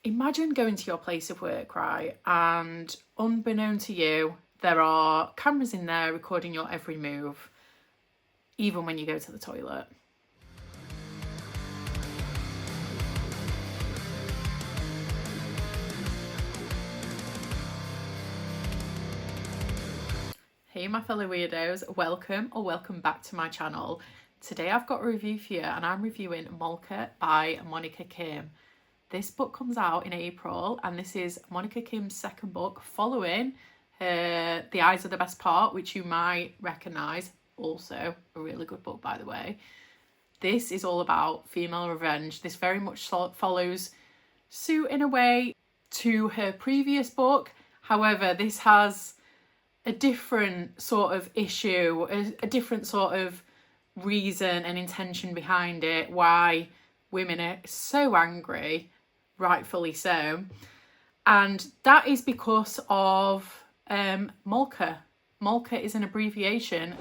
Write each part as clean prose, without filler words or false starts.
Imagine going to your place of work, right? And unbeknown to you, there are cameras in there recording your every move, even when you go to the toilet. Hey my fellow weirdos, welcome back to my channel. Today I've got a review for you and I'm reviewing Molka by Monika Kim. This book comes out in April and this is Monika Kim's second book following her The Eyes Are the Best Part, which you might recognise, also a really good book by the way. This is all about female revenge. This very much follows suit in a way to her previous book. However, this has a different sort of issue, a different sort of reason and intention behind it, why women are so angry, rightfully so. And that is because of Molka. Molka is an abbreviation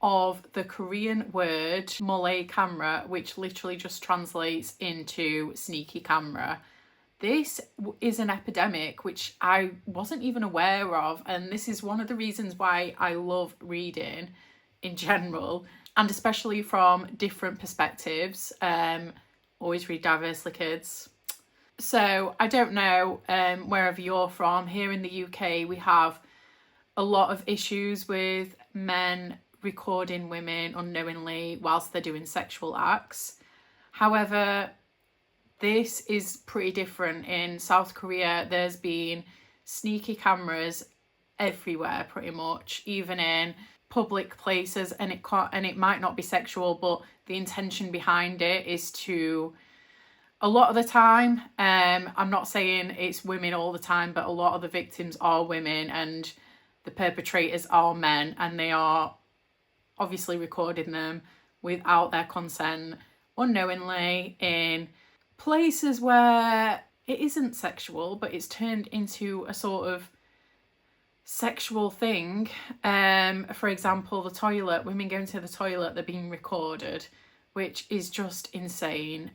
of the Korean word molrae-kamera, which literally just translates into sneaky camera. This is an epidemic which I wasn't even aware of, and this is one of the reasons why I love reading in general, and especially from different perspectives. Always read diversely, kids. So I don't know wherever you're from. Here in the UK we have a lot of issues with men recording women unknowingly whilst they're doing sexual acts. However, this is pretty different. In South Korea, there's been sneaky cameras everywhere, pretty much, even in public places, and it might not be sexual, but the intention behind it is to, a lot of the time, I'm not saying it's women all the time, but a lot of the victims are women and the perpetrators are men, and they are obviously recording them without their consent, unknowingly, in places where it isn't sexual, but it's turned into a sort of sexual thing. For example, the toilet, women going to the toilet, they're being recorded, which is just insane.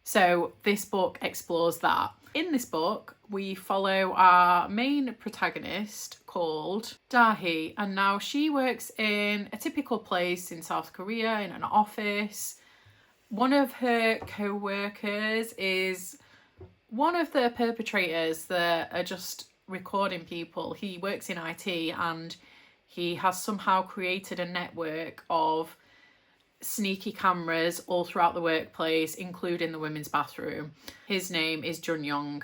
So this book explores that. In this book, we follow our main protagonist called Dahye, and now she works in a typical place in South Korea, in an office. One of her co-workers is one of the perpetrators that are just recording people. He works in IT and he has somehow created a network of sneaky cameras all throughout the workplace, including the women's bathroom. His name is Junyoung.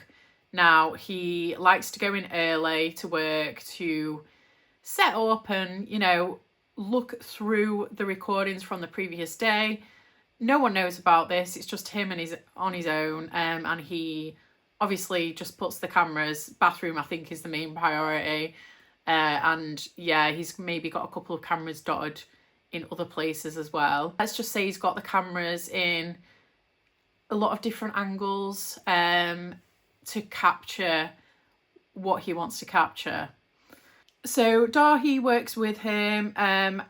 Now, he likes to go in early to work to set up and, you know, look through the recordings from the previous day. No one knows about this. It's just him and he's on his own, and he obviously just puts the cameras. Bathroom, I think, is the main priority, and yeah, he's maybe got a couple of cameras dotted in other places as well. Let's just say he's got the cameras in a lot of different angles to capture what he wants to capture. So Dahye works with him, and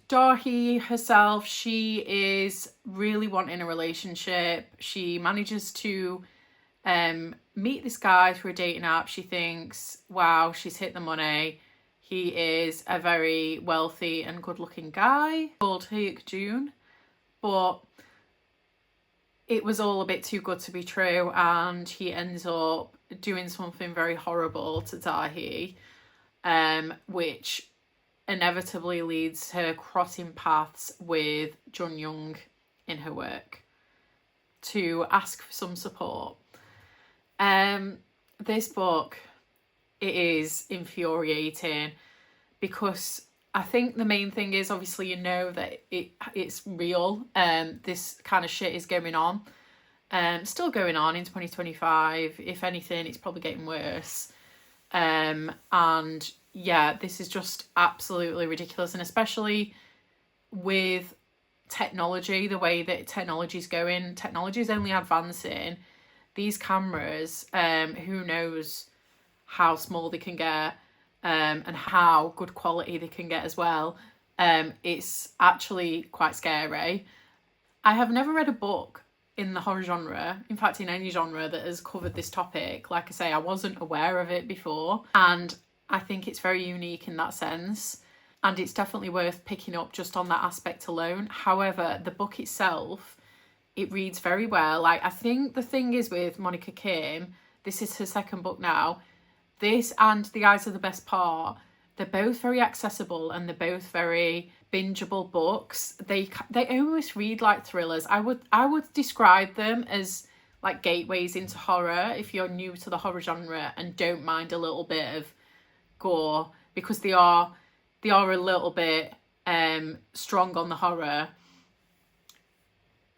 Dahye herself, she is really wanting a relationship. She manages to meet this guy through a dating app. She thinks, wow, she's hit the money. He is a very wealthy and good-looking guy called June, but it was all a bit too good to be true, and he ends up doing something very horrible to Dahye, which inevitably leads her crossing paths with Junyoung in her work to ask for some support. This book, it is infuriating because I think the main thing is, obviously, you know that it's real. This kind of shit is going on, still going on in 2025. If anything, it's probably getting worse. And yeah, this is just absolutely ridiculous, and especially with technology, the way that technology is going, technology is only advancing. These cameras, who knows how small they can get, and how good quality they can get as well. It's actually quite scary. I have never read a book in the horror genre, in fact in any genre that has covered this topic. Like I say, I wasn't aware of it before, and I think it's very unique in that sense, and it's definitely worth picking up just on that aspect alone. However, the book itself, it reads very well. Like, I think the thing is with Monika Kim, this is her second book now, this and The Eyes Are the Best Part, they're both very accessible and they're both very bingeable books. They almost read like thrillers. I would describe them as like gateways into horror if you're new to the horror genre and don't mind a little bit of gore, because they are a little bit strong on the horror,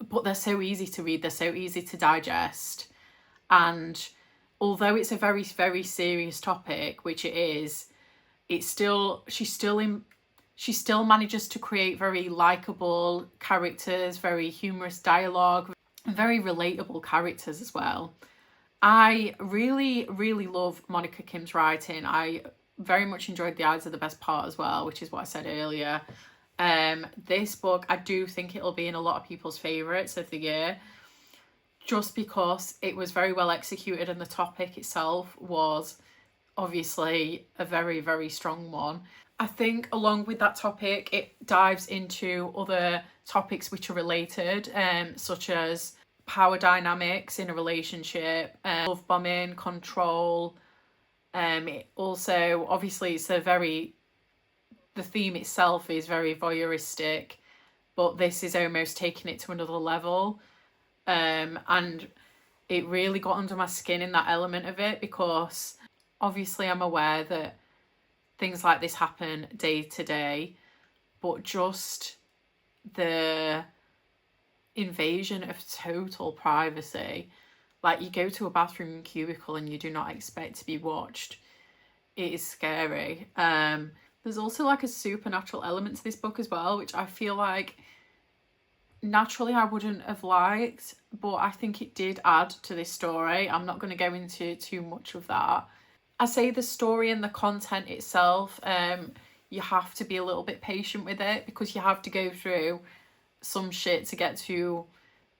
but they're so easy to read, they're so easy to digest. And although it's a very, very serious topic, which it is, she still manages to create very likable characters, very humorous dialogue, and very relatable characters as well. I really, really love Monika Kim's writing. I very much enjoyed The Eyes Are the Best Part as well, which is what I said earlier. This book, I do think it'll be in a lot of people's favourites of the year, just because it was very well executed and the topic itself was obviously a very, very strong one. I think along with that topic, it dives into other topics which are related, such as power dynamics in a relationship, love bombing, control. It also, obviously, the theme itself is very voyeuristic, but this is almost taking it to another level. And it really got under my skin in that element of it, because obviously I'm aware that things like this happen day to day, but just the invasion of total privacy, like you go to a bathroom cubicle and you do not expect to be watched, it is scary. There's also like a supernatural element to this book as well, which I feel like naturally I wouldn't have liked, but I think it did add to this story. I'm not going to go into too much of that. I say the story and the content itself, you have to be a little bit patient with it, because you have to go through some shit to get to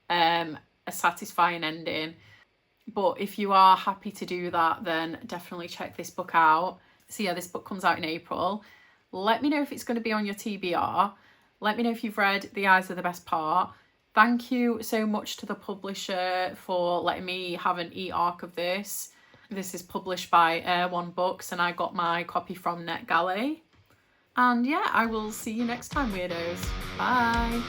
a satisfying ending. But if you are happy to do that, then definitely check this book out. So yeah, this book comes out in April. Let me know if it's going to be on your TBR. Let me know if you've read The Eyes Are the Best Part. Thank you so much to the publisher for letting me have an e-arc of this. This is published by One Books and I got my copy from NetGalley. And yeah, I will see you next time, weirdos. Bye.